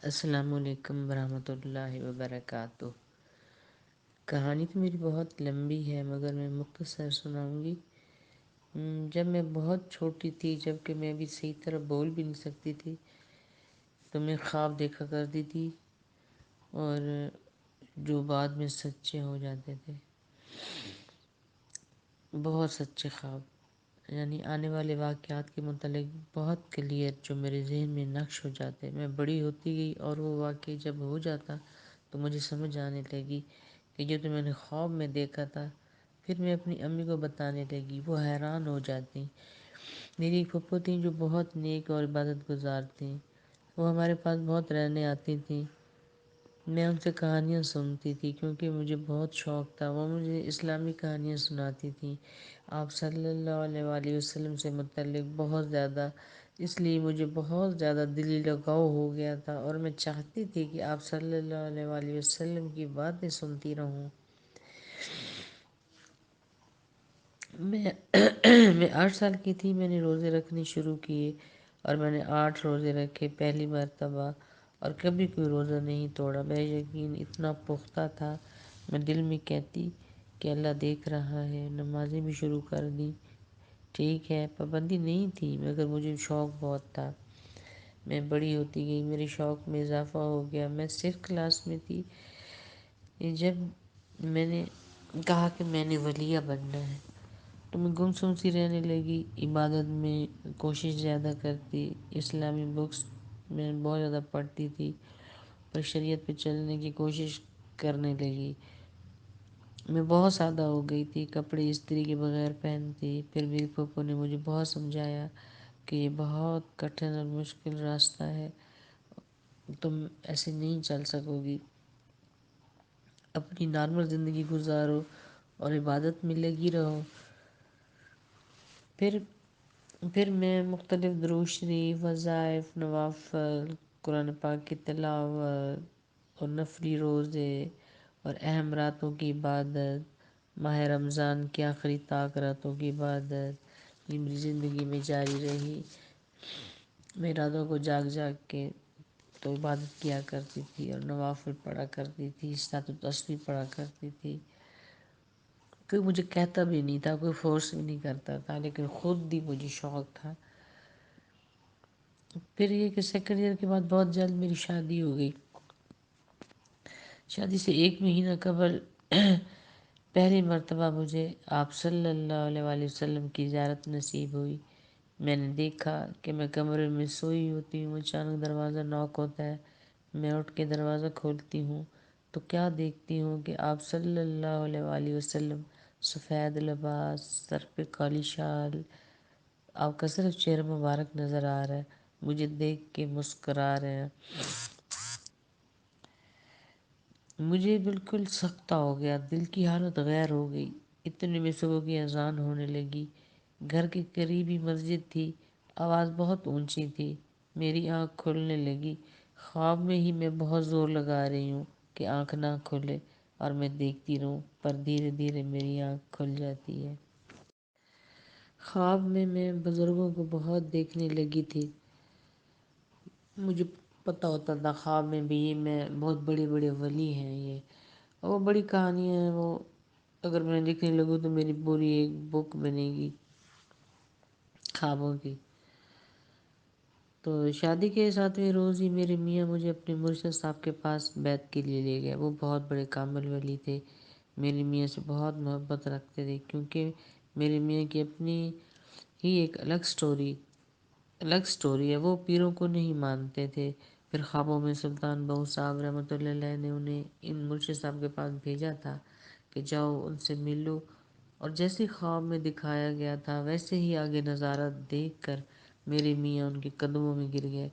السلام علیکم ورحمۃ اللہ وبرکاتہ۔ کہانی تو میری بہت لمبی ہے مگر میں مختصر سناؤں گی۔ جب میں بہت چھوٹی تھی، جب کہ میں ابھی صحیح طرح بول بھی نہیں سکتی تھی، تو میں خواب دیکھا کرتی تھی، اور جو بعد میں سچے ہو جاتے تھے، بہت سچے خواب، یعنی آنے والے واقعات کے متعلق بہت کلیئر، جو میرے ذہن میں نقش ہو جاتے۔ میں بڑی ہوتی گئی اور وہ واقعہ جب ہو جاتا تو مجھے سمجھ آنے لگی کہ جو تو میں نے خواب میں دیکھا تھا۔ پھر میں اپنی امی کو بتانے لگی، وہ حیران ہو جاتی۔ میری ایک پھپھو تھیں جو بہت نیک اور عبادت گزار تھیں، وہ ہمارے پاس بہت رہنے آتی تھیں۔ میں ان سے کہانیاں سنتی تھی کیونکہ مجھے بہت شوق تھا۔ وہ مجھے اسلامی کہانیاں سناتی تھیں، آپ صلی اللہ علیہ وآلہ وسلم سے متعلق بہت زیادہ، اس لیے مجھے بہت زیادہ دلی لگاؤ ہو گیا تھا، اور میں چاہتی تھی کہ آپ صلی اللہ علیہ وآلہ وسلم کی باتیں سنتی رہوں۔ میں میں 8 سال کی تھی، میں نے روزے رکھنے شروع کیے، اور میں نے 8 روزے رکھے پہلی مرتبہ، اور کبھی کوئی روزہ نہیں توڑا۔ میں یقین اتنا پختہ تھا، میں دل میں کہتی کہ اللہ دیکھ رہا ہے۔ نمازیں بھی شروع کر دیں، ٹھیک ہے، پابندی نہیں تھی مگر مجھے شوق بہت تھا۔ میں بڑی ہوتی گئی، میرے شوق میں اضافہ ہو گیا۔ میں 6 کلاس میں تھی جب میں نے کہا کہ میں نے ولیہ بننا ہے، تو میں گم سی رہنے لگی، عبادت میں کوشش زیادہ کرتی، اسلامی بکس میں بہت زیادہ پڑھتی تھی، پر شریعت پہ چلنے کی کوشش کرنے لگی۔ میں بہت سادہ ہو گئی تھی، کپڑے استری کے بغیر پہنتی۔ پھر میری پھوپھو نے مجھے بہت سمجھایا کہ یہ بہت کٹھن اور مشکل راستہ ہے، تم ایسے نہیں چل سکو گی، اپنی نارمل زندگی گزارو اور عبادت میں لگی رہو۔ پھر میں مختلف درود شریف، وظائف، نوافل، قرآن پاک کی تلاوت اور نفلی روزے اور اہم راتوں کی عبادت، ماہ رمضان کی آخری طاق راتوں کی عبادت، یہ میری زندگی میں جاری رہی۔ میں راتوں کو جاگ جاگ کے تو عبادت کیا کرتی تھی، اور نوافل پڑھا کرتی تھی، صلاۃ التسبیح پڑھا کرتی تھی۔ کوئی مجھے کہتا بھی نہیں تھا، کوئی فورس بھی نہیں کرتا تھا، لیکن خود بھی مجھے شوق تھا۔ پھر یہ کہ 2nd ایئر کے بعد بہت جلد میری شادی ہو گئی۔ شادی سے 1 مہینہ قبل پہلی مرتبہ مجھے آپ صلی اللہ علیہ وآلہ وسلم کی زیارت نصیب ہوئی۔ میں نے دیکھا کہ میں کمرے میں سوئی ہوتی ہوں، اچانک دروازہ ناک ہوتا ہے، میں اٹھ کے دروازہ کھولتی ہوں تو کیا دیکھتی ہوں کہ آپ صلی اللہ علیہ وآلہ وسلم سفید لباس، سر پہ کالی شال، آپ کا صرف چہرہ مبارک نظر آ رہا ہے، مجھے دیکھ کے مسکرا رہے ہیں۔ مجھے بالکل سختہ ہو گیا، دل کی حالت غیر ہو گئی۔ اتنے میں صبح کی اذان ہونے لگی، گھر کے قریب ہی مسجد تھی، آواز بہت اونچی تھی، میری آنکھ کھلنے لگی۔ خواب میں ہی میں بہت زور لگا رہی ہوں کہ آنکھ نہ کھلے اور میں دیکھتی رہوں، پر دھیرے دھیرے میری آنکھ کھل جاتی ہے۔ خواب میں بزرگوں کو بہت دیکھنے لگی تھی، مجھے پتہ ہوتا تھا خواب میں بھی یہ میں بہت بڑے بڑے ولی ہیں یہ، اور وہ بڑی کہانیاں ہیں، وہ اگر میں لکھنے لگوں تو میری پوری ایک بک بنے گی خوابوں کی۔ تو شادی کے 7ویں روز ہی میرے میاں مجھے اپنے مرشد صاحب کے پاس بیعت کے لیے لے گئے۔ وہ بہت بڑے کامل ولی تھے، میرے میاں سے بہت محبت رکھتے تھے، کیونکہ میرے میاں کی اپنی ہی ایک الگ سٹوری ہے، وہ پیروں کو نہیں مانتے تھے۔ پھر خوابوں میں سلطان بہو صاحب رحمۃ اللہ علیہ نے انہیں ان مرشد صاحب کے پاس بھیجا تھا کہ جاؤ ان سے ملو، اور جیسے خواب میں دکھایا گیا تھا ویسے ہی آگے نظارہ دیکھ کر میرے میاں ان کے قدموں میں گر گئے،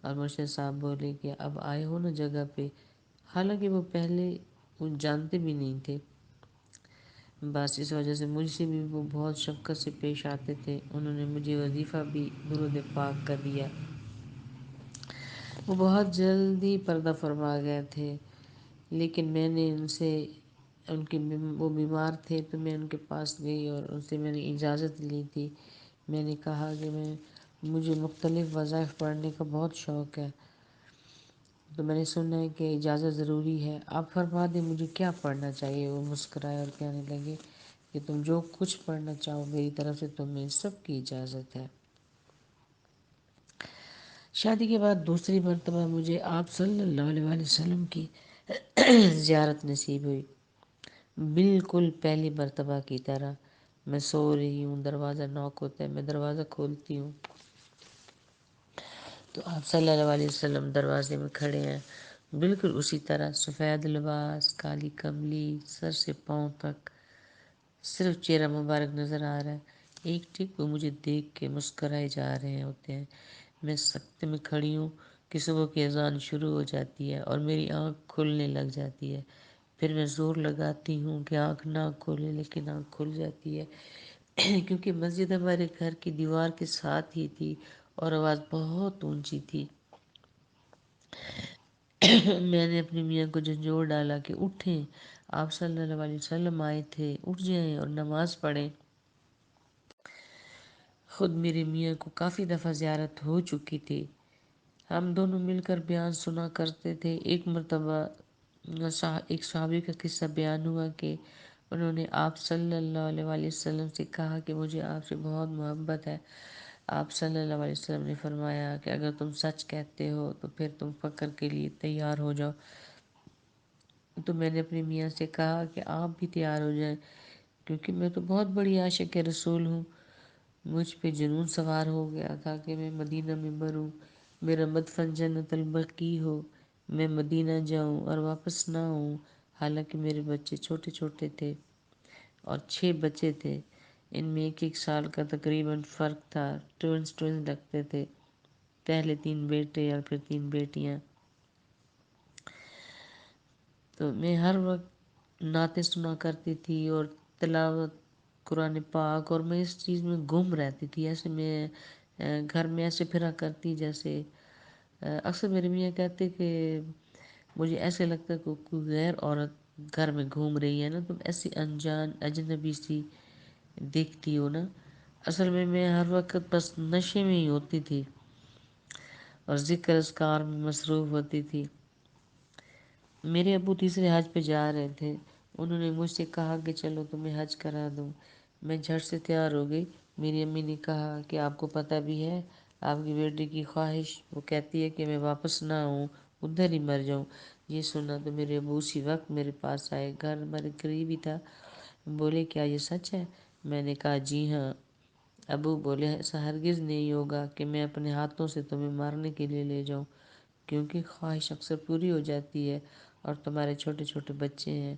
اور مرشد صاحب بولے کہ اب آئے ہو نا جگہ پہ، حالانکہ وہ پہلے وہ جانتے بھی نہیں تھے۔ بس اس وجہ سے مجھ سے بھی وہ بہت شفقت سے پیش آتے تھے۔ انہوں نے مجھے وظیفہ بھی درود پاک کا دیا۔ وہ بہت جلدی پردہ فرما گئے تھے، لیکن میں نے ان سے وہ بیمار تھے تو میں ان کے پاس گئی اور ان سے میں نے اجازت لی تھی۔ میں نے کہا کہ مجھے مختلف وظائف پڑھنے کا بہت شوق ہے، تو میں نے سنا ہے کہ اجازت ضروری ہے، آپ فرما دیں مجھے کیا پڑھنا چاہیے۔ وہ مسکرائے اور کہنے لگے کہ تم جو کچھ پڑھنا چاہو میری طرف سے تمہیں سب کی اجازت ہے۔ شادی کے بعد دوسری مرتبہ مجھے آپ صلی اللہ علیہ وآلہ وسلم کی زیارت نصیب ہوئی، بالکل پہلی مرتبہ کی طرح۔ میں سو رہی ہوں، دروازہ نوک ہوتا ہے، میں دروازہ کھولتی ہوں تو آپ صلی اللہ علیہ وسلم دروازے میں کھڑے ہیں، بالکل اسی طرح، سفید لباس، کالی کملی، سر سے پاؤں تک صرف چہرہ مبارک نظر آ رہا ہے۔ ایک ٹک وہ مجھے دیکھ کے مسکرائے جا رہے ہوتے ہیں۔ میں سکتے میں کھڑی ہوں کہ صبح کی اذان شروع ہو جاتی ہے اور میری آنکھ کھلنے لگ جاتی ہے۔ پھر میں زور لگاتی ہوں کہ آنکھ نہ کھولے، لیکن آنکھ کھل جاتی ہے کیونکہ مسجد ہمارے گھر کی دیوار کے ساتھ ہی تھی اور آواز بہت اونچی تھی۔ میں نے اپنی میاں کو جھنجھوڑ ڈالا کہ اٹھیں، آپ صلی اللہ علیہ وسلم آئے تھے، اٹھ جائیں اور نماز پڑھیں۔ خود میرے میاں کو کافی دفعہ زیارت ہو چکی تھی، ہم دونوں مل کر بیان سنا کرتے تھے۔ ایک مرتبہ ایک صحابی کا قصہ بیان ہوا کہ انہوں نے آپ صلی اللہ علیہ وآلہ وسلم سے کہا کہ مجھے آپ سے بہت محبت ہے۔ آپ صلی اللہ علیہ وسلم نے فرمایا کہ اگر تم سچ کہتے ہو تو پھر تم فقر کے لیے تیار ہو جاؤ۔ تو میں نے اپنی میاں سے کہا کہ آپ بھی تیار ہو جائیں، کیونکہ میں تو بہت بڑی عاشق رسول ہوں۔ مجھ پہ جنون سوار ہو گیا تھا کہ میں مدینہ میں مروں، میرا مدفن جنت البقیع ہو، میں مدینہ جاؤں اور واپس نہ آؤں۔ حالانکہ میرے بچے چھوٹے چھوٹے تھے اور 6 بچے تھے، ان میں ایک ایک سال کا تقریباً فرق تھا، ٹوئنس لگتے تھے، پہلے 3 بیٹے اور پھر 3 بیٹیاں۔ تو میں ہر وقت نعتیں سنا کرتی تھی اور تلاوت قرآن پاک، اور میں اس چیز میں گم رہتی تھی۔ ایسے میں گھر میں ایسے پھرا کرتی جیسے اکثر میرے میاں کہتے کہ مجھے ایسے لگتا ہے کہ کوئی غیر عورت گھر میں گھوم رہی ہے نا، تم ایسی انجان اجنبی سی دیکھتی ہو نا۔ اصل میں ہر وقت بس نشے میں ہی ہوتی تھی اور ذکر اذکار میں مصروف ہوتی تھی۔ میرے ابو تیسرے حج پہ جا رہے تھے، انہوں نے مجھ سے کہا کہ چلو تمہیں حج کرا دوں۔ میں جھٹ سے تیار ہو گئی۔ میری امی نے کہا کہ آپ کو پتہ بھی ہے آپ کی بیٹی کی خواہش، وہ کہتی ہے کہ میں واپس نہ آؤں، ادھر ہی مر جاؤں۔ یہ سنا تو میرے ابو اسی وقت میرے پاس آئے، گھر ہمارے قریب ہی تھا۔ بولے کیا یہ سچ ہے؟ میں نے کہا جی ہاں۔ ابو بولے ایسا ہرگز نہیں ہوگا کہ میں اپنے ہاتھوں سے تمہیں مارنے کے لیے لے جاؤں، کیونکہ خواہش اکثر پوری ہو جاتی ہے اور تمہارے چھوٹے چھوٹے بچے ہیں۔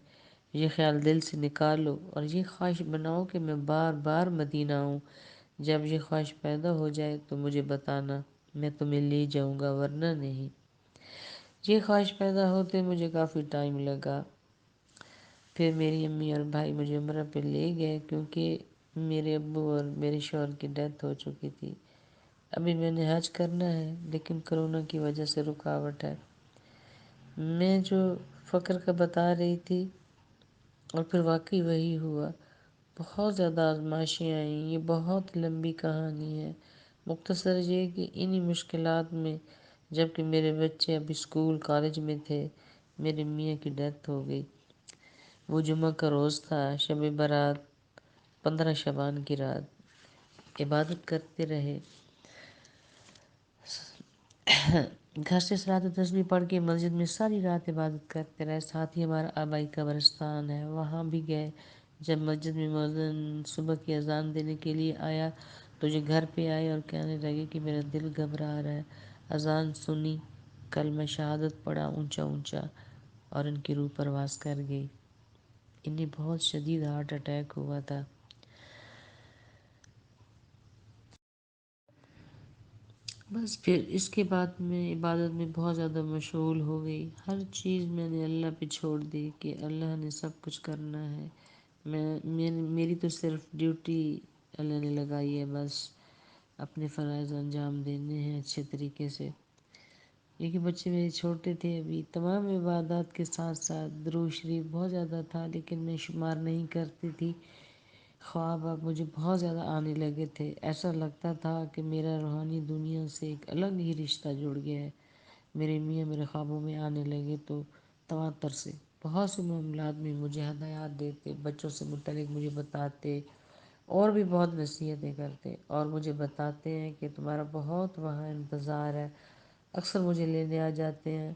یہ خیال دل سے نکالو اور یہ خواہش بناؤ کہ میں بار بار مدینہ آؤں۔ جب یہ خواہش پیدا ہو جائے تو مجھے بتانا، میں تمہیں لے جاؤں گا، ورنہ نہیں۔ یہ خواہش پیدا ہوتے مجھے کافی ٹائم لگا۔ پھر میری امی اور بھائی مجھے عمرہ پہ لے گئے، کیونکہ میرے ابو اور میرے شوہر کی ڈیتھ ہو چکی تھی۔ ابھی میں نے حج کرنا ہے لیکن کرونا کی وجہ سے رکاوٹ ہے۔ میں جو فقر کا بتا رہی تھی اور پھر واقعی وہی ہوا، بہت زیادہ آزمائشیں آئیں، یہ بہت لمبی کہانی ہے۔ مختصر یہ کہ انہی مشکلات میں جب کہ میرے بچے ابھی اسکول کالج میں تھے، میرے میاں کی ڈیتھ ہو گئی۔ وہ جمعہ کا روز تھا، شب برات، 15 شعبان کی رات۔ عبادت کرتے رہے، گھر سے صلاۃ تسبیح پڑھ کے مسجد میں ساری رات عبادت کرتے رہے۔ ساتھ ہی ہمارا آبائی قبرستان ہے، وہاں بھی گئے۔ جب مسجد میں مؤذن صبح کی اذان دینے کے لیے آیا تو یہ گھر پہ آئے اور کہنے لگے کہ میرا دل گھبرا رہا ہے۔ اذان سنی، کلمہ شہادت پڑھا اونچا اونچا اور ان کی روح پرواز کر گئی۔ انہیں بہت شدید ہارٹ اٹیک ہوا تھا۔ بس پھر اس کے بعد میں عبادت میں بہت زیادہ مشغول ہو گئی، ہر چیز میں نے اللہ پہ چھوڑ دی کہ اللہ نے سب کچھ کرنا ہے۔ میری تو صرف ڈیوٹی اللہ نے لگائی ہے، بس اپنے فرائض انجام دینے ہیں اچھے طریقے سے، کیونکہ بچے میرے چھوٹے تھے ابھی۔ تمام عبادات کے ساتھ ساتھ درود شریف بہت زیادہ تھا، لیکن میں شمار نہیں کرتی تھی۔ خواب اب مجھے بہت زیادہ آنے لگے تھے، ایسا لگتا تھا کہ میرا روحانی دنیا سے ایک الگ ہی رشتہ جڑ گیا ہے۔ میرے میاں میرے خوابوں میں آنے لگے تو تواتر سے بہت سے معاملات میں مجھے ہدایات دیتے، بچوں سے متعلق مجھے بتاتے، اور بھی بہت نصیحتیں کرتے، اور مجھے بتاتے ہیں کہ تمہارا بہت وہاں انتظار ہے، اکثر مجھے لینے آ جاتے ہیں،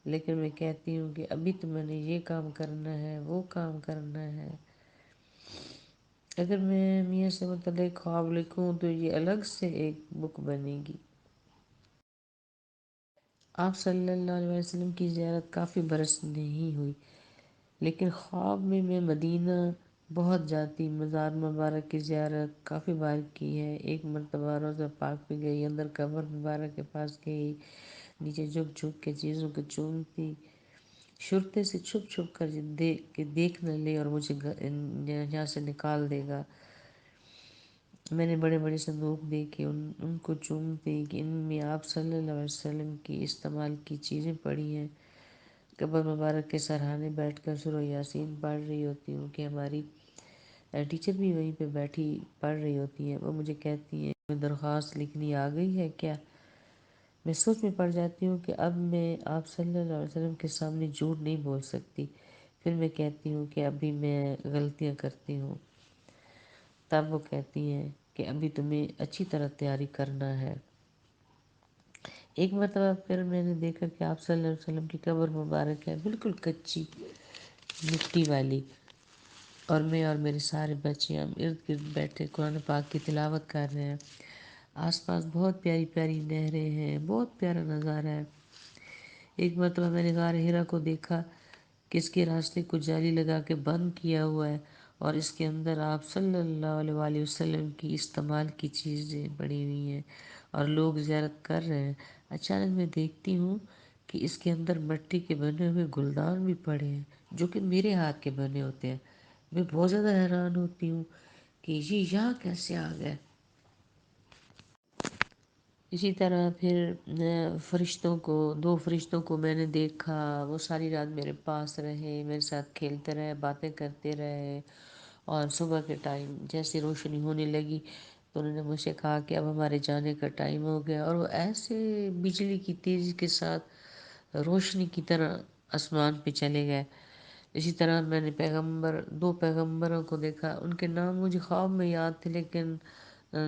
لیکن میں کہتی ہوں کہ ابھی تو میں نے یہ کام کرنا ہے، وہ کام کرنا ہے۔ اگر میں میاں سے متعلق خواب لکھوں تو یہ الگ سے ایک بک بنے گی۔ آپ صلی اللہ علیہ وسلم کی زیارت کافی برس نہیں ہوئی، لیکن خواب میں مدینہ بہت جاتی، مزار مبارک کی زیارت کافی بار کی ہے۔ ایک مرتبہ روضہ پاک پہ گئی، اندر قبر مبارک کے پاس گئی، نیچے جھک جھک کے چیزوں کو چومتی، شرطے سے چھپ چھپ کر کہ دیکھ نہ لے اور مجھے یہاں سے نکال دے گا۔ میں نے بڑے بڑے صندوق دیکھے، ان کو چومتی کہ ان میں آپ صلی اللہ علیہ وسلم کی استعمال کی چیزیں پڑی ہیں۔ قبر مبارک کے سرحانے بیٹھ کر سورہ یاسین پڑھ رہی ہوتی ہوں کہ ہماری ٹیچر بھی وہیں پہ بیٹھی پڑھ رہی ہوتی ہیں، وہ مجھے کہتی ہیں میں درخواست لکھنی آ گئی ہے کیا؟ میں سوچ میں پڑ جاتی ہوں کہ اب میں آپ صلی اللہ علیہ وسلم کے سامنے جھوٹ نہیں بول سکتی، پھر میں کہتی ہوں کہ ابھی میں غلطیاں کرتی ہوں، تب وہ کہتی ہیں کہ ابھی تمہیں اچھی طرح تیاری کرنا ہے۔ ایک مرتبہ پھر میں نے دیکھا کہ آپ صلی اللہ علیہ وسلم کی قبر مبارک ہے، بالکل کچی مٹی والی، اور میں اور میرے سارے بچے ہم ارد گرد بیٹھے قرآن پاک کی تلاوت کر رہے ہیں۔ آس پاس بہت پیاری پیاری نہریں ہیں، بہت پیارا نظارہ ہے۔ ایک مرتبہ میں نے غار ہرا کو دیکھا کہ اس کے راستے کو جالی لگا کے بند کیا ہوا ہے، اور اس کے اندر آپ صلی اللہ علیہ وآلہ وسلم کی استعمال کی چیزیں پڑی ہوئی ہیں اور لوگ زیارت کر رہے ہیں۔ اچانک میں دیکھتی ہوں کہ اس کے اندر مٹی کے بنے ہوئے گلدان بھی پڑے ہیں جو کہ میرے ہاتھ کے بنے ہوتے ہیں۔ میں بہت زیادہ حیران ہوتی ہوں کہ یہ یہاں کیسے آ گئے۔ اسی طرح پھر فرشتوں کو، دو فرشتوں کو میں نے دیکھا، وہ ساری رات میرے پاس رہے، میرے ساتھ کھیلتے رہے، باتیں کرتے رہے، اور صبح کے ٹائم جیسے روشنی ہونے لگی تو انہوں نے مجھ سے کہا کہ اب ہمارے جانے کا ٹائم ہو گیا، اور وہ ایسے بجلی کی تیزی کے ساتھ روشنی کی طرح آسمان پہ چلے گئے۔ اسی طرح میں نے دو پیغمبروں کو دیکھا، ان کے نام مجھے خواب میں یاد تھے لیکن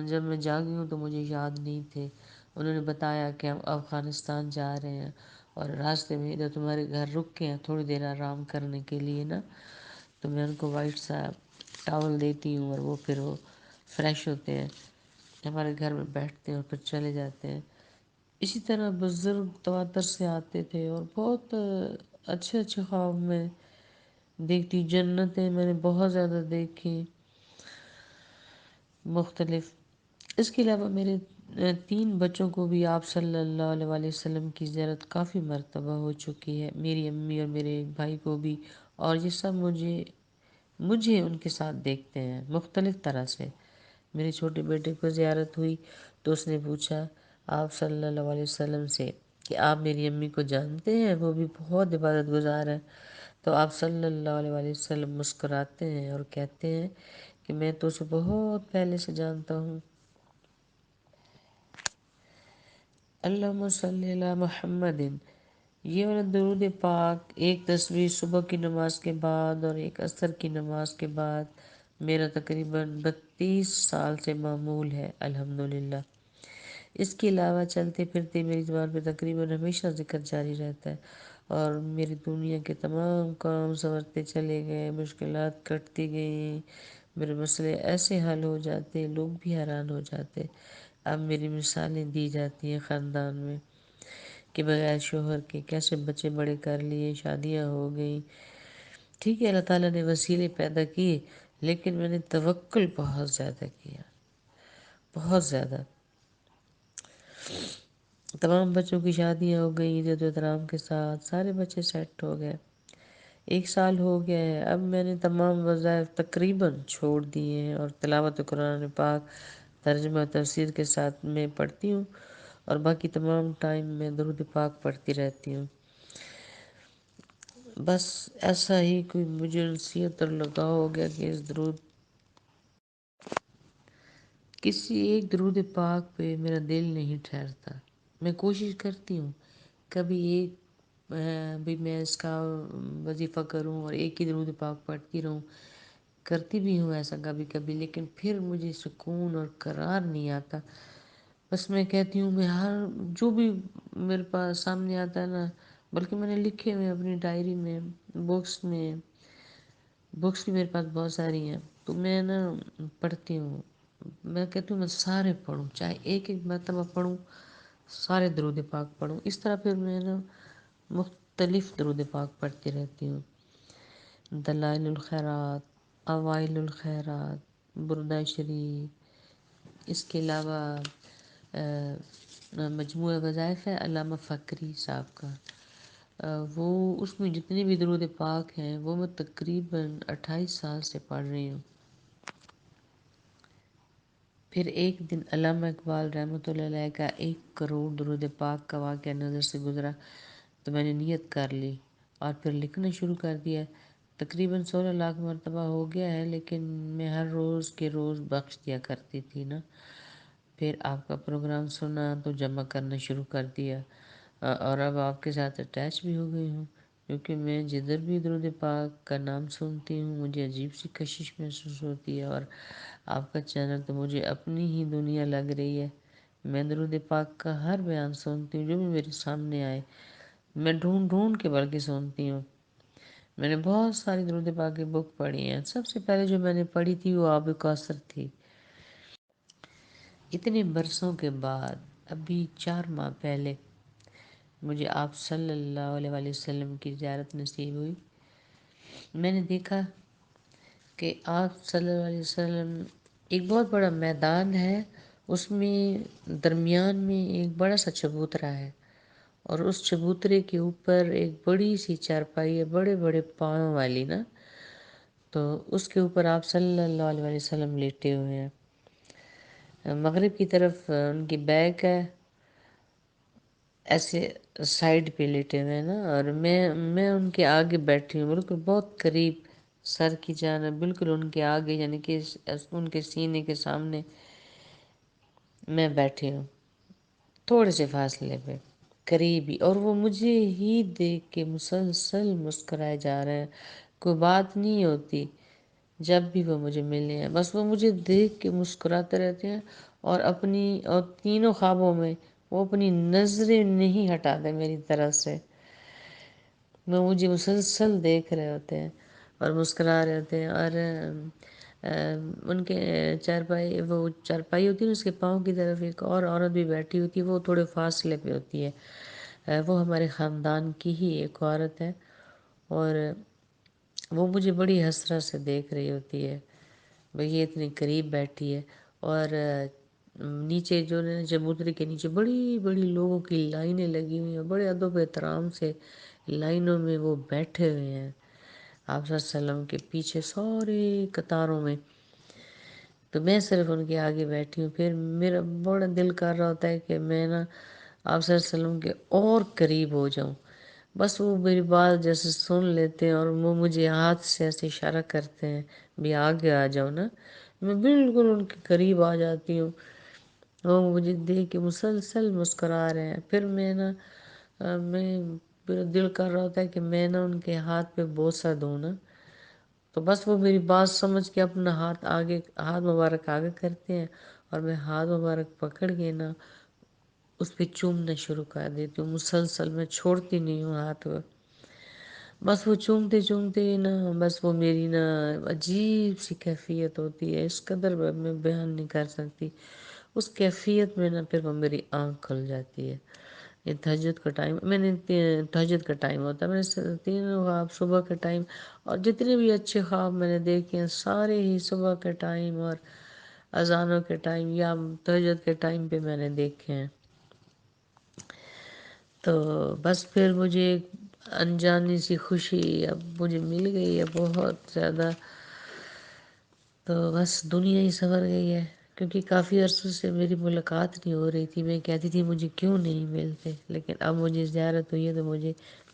جب میں جاگی ہوں تو مجھے یاد نہیں تھے۔ انہوں نے بتایا کہ ہم افغانستان جا رہے ہیں اور راستے میں ادھر تمہارے گھر رک کے ہیں تھوڑی دیر آرام کرنے کے لیے نا، تو میں ان کو وائٹ سا ٹاول دیتی ہوں اور وہ فریش ہوتے ہیں، ہمارے گھر میں بیٹھتے ہیں اور پھر چلے جاتے ہیں۔ اسی طرح بزرگ تواتر سے آتے تھے اور بہت اچھے اچھے خواب میں دیکھتی، جنتیں میں نے بہت زیادہ دیکھی مختلف۔ اس کے علاوہ میرے 3 بچوں کو بھی آپ صلی اللہ علیہ وآلہ وسلم کی زیارت کافی مرتبہ ہو چکی ہے، میری امی اور میرے ایک بھائی کو بھی، اور یہ سب مجھے ان کے ساتھ دیکھتے ہیں مختلف طرح سے۔ میرے چھوٹے بیٹے کو زیارت ہوئی تو اس نے پوچھا آپ صلی اللہ علیہ وسلم سے کہ آپ میری امی کو جانتے ہیں، وہ بھی بہت عبادت گزار ہے؟ تو آپ صلی اللہ علیہ وآلہ وسلم مسکراتے ہیں اور کہتے ہیں کہ میں تو اسے بہت پہلے سے جانتا ہوں۔ اللہم صلی علی محمد، یہ والا درود پاک ایک تصویر صبح کی نماز کے بعد اور ایک عصر کی نماز کے بعد میرا تقریباً 32 سال سے معمول ہے الحمدللہ۔ اس کے علاوہ چلتے پھرتے میری زبان پہ تقریباً ہمیشہ ذکر جاری رہتا ہے، اور میری دنیا کے تمام کام سنورتے چلے گئے، مشکلات کٹتی گئیں، میرے مسئلے ایسے حل ہو جاتے، لوگ بھی حیران ہو جاتے۔ اب میری مثالیں دی جاتی ہیں خاندان میں کہ بغیر شوہر کے کیسے بچے بڑے کر لیے، شادیاں ہو گئیں۔ ٹھیک ہے، اللہ تعالیٰ نے وسیلے پیدا کیے لیکن میں نے توکل بہت زیادہ کیا، بہت زیادہ۔ تمام بچوں کی شادیاں ہو گئیں عزت و احترام کے ساتھ، سارے بچے سیٹ ہو گئے، 1 سال ہو گیا ہے۔ اب میں نے تمام وظائف تقریباً چھوڑ دیے ہیں اور تلاوت قرآن پاک ترجمہ و تفسیر کے ساتھ میں پڑھتی ہوں، اور باقی تمام ٹائم میں درود پاک پڑھتی رہتی ہوں۔ بس ایسا ہی کوئی مجھے نصیحت اور لگاؤ ہو گیا کہ اس کسی ایک درود پاک پہ میرا دل نہیں ٹھہرتا۔ میں کوشش کرتی ہوں کبھی ایک بھی میں اس کا وظیفہ کروں اور ایک ہی درود پاک پڑھتی رہوں، کرتی بھی ہوں ایسا کبھی کبھی، لیکن پھر مجھے سکون اور قرار نہیں آتا۔ بس میں کہتی ہوں میں ہر جو بھی میرے پاس سامنے آتا ہے نا، بلکہ میں نے لکھے ہوئے اپنی ڈائری میں، بکس بھی میرے پاس بہت ساری ہیں، تو میں نا پڑھتی ہوں۔ میں کہتی ہوں میں سارے پڑھوں، چاہے ایک ایک مرتبہ پڑھوں، سارے درود پاک پڑھوں۔ اس طرح پھر میں نا مختلف درود پاک پڑھتی رہتی ہوں، دلائل الخیرات، اوائل الخیرات، بردہ شریف، اس کے علاوہ مجموعہ وظائف ہے علامہ فکری صاحب کا، وہ اس میں جتنے بھی درود پاک ہیں وہ میں تقریباً 28 سال سے پڑھ رہی ہوں۔ پھر ایک دن علامہ اقبال رحمۃ اللہ علیہ کا 1 کروڑ درود پاک کا واقعہ نظر سے گزرا، تو میں نے نیت کر لی اور پھر لکھنا شروع کر دیا۔ تقریباً 16 لاکھ مرتبہ ہو گیا ہے، لیکن میں ہر روز کے روز بخش دیا کرتی تھی نا۔ پھر آپ کا پروگرام سنا تو جمع کرنا شروع کر دیا، اور اب آپ کے ساتھ اٹیچ بھی ہو گئی ہوں، کیونکہ میں جدھر بھی درود پاک کا نام سنتی ہوں مجھے عجیب سی کشش محسوس ہوتی ہے، اور آپ کا چینل تو مجھے اپنی ہی دنیا لگ رہی ہے۔ میں درود پاک کا ہر بیان سنتی ہوں جو بھی میرے سامنے آئے، میں ڈھونڈ ڈھونڈ کے بلکہ سنتی ہوں۔ میں نے بہت ساری درود پاک کی بک پڑھی ہیں، سب سے پہلے جو میں نے پڑھی تھی وہ آب کوثر تھی۔ اتنے برسوں کے بعد ابھی 4 ماہ پہلے مجھے آپ صلی اللہ علیہ وآلہ وسلم کی زیارت نصیب ہوئی۔ میں نے دیکھا کہ آپ صلی اللہ علیہ وسلم، ایک بہت بڑا میدان ہے، اس میں درمیان میں ایک بڑا سا چبوترا ہے، اور اس چبوترے کے اوپر ایک بڑی سی چارپائی ہے، بڑے بڑے پاؤں والی نا، تو اس کے اوپر آپ صلی اللہ علیہ وآلہ وسلم لیٹے ہوئے ہیں۔ مغرب کی طرف ان کی بیک ہے، ایسے سائڈ پہ لیٹے ہوئے ہیں نا، اور میں ان کے آگے بیٹھی ہوں، بالکل بہت قریب سر کی جانب، بالکل ان کے آگے، یعنی کہ ان کے سینے کے سامنے میں بیٹھی ہوں، تھوڑے سے فاصلے پہ، قریب ہی، اور وہ مجھے ہی دیکھ کے مسلسل مسکرائے جا رہے ہیں۔ کوئی بات نہیں ہوتی جب بھی وہ مجھے ملے ہیں، بس وہ مجھے دیکھ کے مسکراتے رہتے ہیں، اور تینوں خوابوں میں وہ اپنی نظریں نہیں ہٹاتے میری طرف سے، وہ مجھے مسلسل دیکھ رہے ہوتے ہیں اور مسکرا رہے ہوتے ہیں، اور ان کے وہ چارپائی ہوتی ہے نا، اس کے پاؤں کی طرف ایک اور عورت بھی بیٹھی ہوتی ہے، وہ تھوڑے فاصلے پہ ہوتی ہے، وہ ہمارے خاندان کی ہی ایک عورت ہے، اور وہ مجھے بڑی حسرت سے دیکھ رہی ہوتی ہے، بھئی یہ اتنی قریب بیٹھی ہے، اور نیچے جو ہے چبوترے کے نیچے بڑی بڑی لوگوں کی لائنیں لگی ہوئی ہیں، بڑے ادب احترام سے لائنوں میں وہ بیٹھے ہوئے ہیں آپ صلی اللہ علیہ وسلم کے پیچھے سارے قطاروں میں، تو میں صرف ان کے آگے بیٹھی ہوں۔ پھر میرا بڑا دل کر رہا ہوتا ہے کہ میں نا آپ صلی اللہ علیہ وسلم کے اور قریب ہو جاؤں، بس وہ میری بات جیسے سن لیتے ہیں اور وہ مجھے ہاتھ سے ایسے اشارہ کرتے ہیں بھی آگے آ جاؤ نا، میں بالکل ان کے قریب آ جاتی ہوں، وہ مجھے دیکھ کے مسلسل مسکرا رہے ہیں۔ پھر میں نا میرا دل کر رہا ہوتا ہے کہ میں نا ان کے ہاتھ پہ بوسہ دوں نا، تو بس وہ میری بات سمجھ کے اپنا ہاتھ مبارک آگے کرتے ہیں، اور میں ہاتھ مبارک پکڑ کے نا اس پہ چومنا شروع کر دیتی ہوں، مسلسل میں چھوڑتی نہیں ہوں ہاتھ کو، بس وہ چومتے چومتے نا، بس وہ میری نا عجیب سی کیفیت ہوتی ہے، اس قدر میں بیان نہیں کر سکتی، اس کیفیت میں نا پھر وہ میری آنکھ کھل جاتی ہے۔ یہ تہجد کا ٹائم، میں نے تہجد کا ٹائم ہوتا ہے، میں نے تینوں خواب صبح کے ٹائم، اور جتنے بھی اچھے خواب میں نے دیکھے ہیں سارے ہی صبح کے ٹائم اور اذانوں کے ٹائم یا تہجد کے ٹائم پہ میں نے دیکھے ہیں۔ تو بس پھر مجھے ایک انجانی سی خوشی اب مجھے مل گئی ہے بہت زیادہ، تو بس دنیا ہی سنور گئی ہے، کیونکہ کافی عرصے سے میری ملاقات نہیں ہو رہی تھی، میں کہتی تھی مجھے کیوں نہیں ملتے، لیکن اب مجھے زیارت ہوئی ہے تو مجھے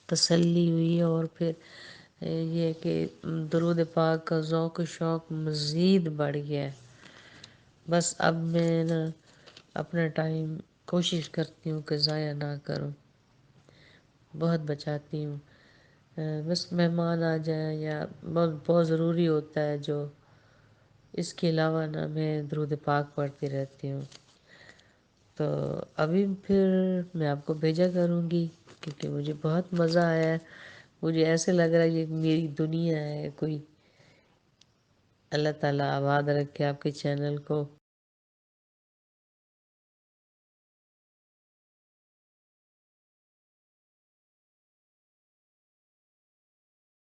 تسلی ہوئی ہے، اور پھر یہ کہ درود پاک کا ذوق و شوق مزید بڑھ گیا ہے۔ بس اب میں نا اپنا ٹائم کوشش کرتی ہوں کہ ضائع نہ کروں، بہت بچاتی ہوں۔ بس مہمان آ جائیں یا بہت بہت ضروری ہوتا ہے جو، اس کے علاوہ نا میں درود پاک پڑھتی رہتی ہوں۔ تو ابھی پھر میں آپ کو بھیجا کروں گی کیونکہ مجھے بہت مزہ آیا ہے، مجھے ایسے لگ رہا ہے یہ میری دنیا ہے کوئی۔ اللہ تعالیٰ آباد رکھے آپ کے چینل کو،